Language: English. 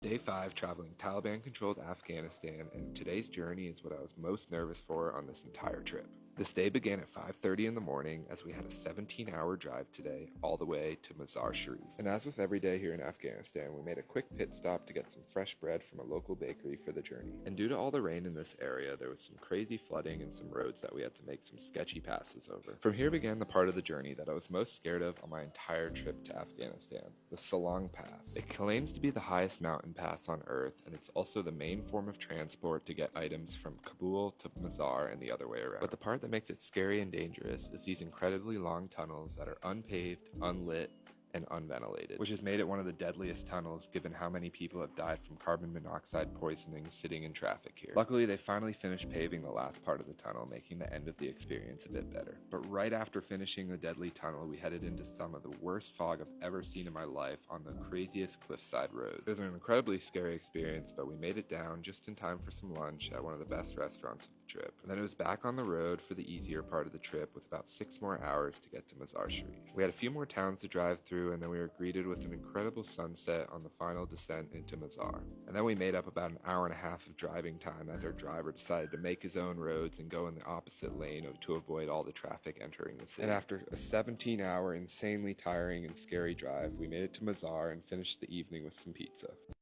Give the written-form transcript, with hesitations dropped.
Day 5 traveling Taliban controlled Afghanistan, and today's journey is what I was most nervous for on this entire trip. This day began at 5:30 in the morning as we had a 17-hour drive today all the way to Mazar-Sharif. And as with every day here in Afghanistan, we made a quick pit stop to get some fresh bread from a local bakery for the journey. And due to all the rain in this area, there was some crazy flooding and some roads that we had to make some sketchy passes over. From here began the part of the journey that I was most scared of on my entire trip to Afghanistan, the Salang Pass. It claims to be the highest mountain pass on Earth, and it's also the main form of transport to get items from Kabul to Mazar and the other way around. But the part that makes it scary and dangerous is these incredibly long tunnels that are unpaved, unlit, and unventilated, which has made it one of the deadliest tunnels given how many people have died from carbon monoxide poisoning sitting in traffic here. Luckily, they finally finished paving the last part of the tunnel, making the end of the experience a bit better. But right after finishing the deadly tunnel, we headed into some of the worst fog I've ever seen in my life on the craziest cliffside road. It was an incredibly scary experience, but we made it down just in time for some lunch at one of the best restaurants of the trip. And then it was back on the road for the easier part of the trip with about 6 more hours to get to Mazar-Sharif. We had a few more towns to drive through, and then we were greeted with an incredible sunset on the final descent into Mazar. And then we made up about an hour and a half of driving time as our driver decided to make his own roads and go in the opposite lane to avoid all the traffic entering the city. And after a 17-hour insanely tiring and scary drive, we made it to Mazar and finished the evening with some pizza.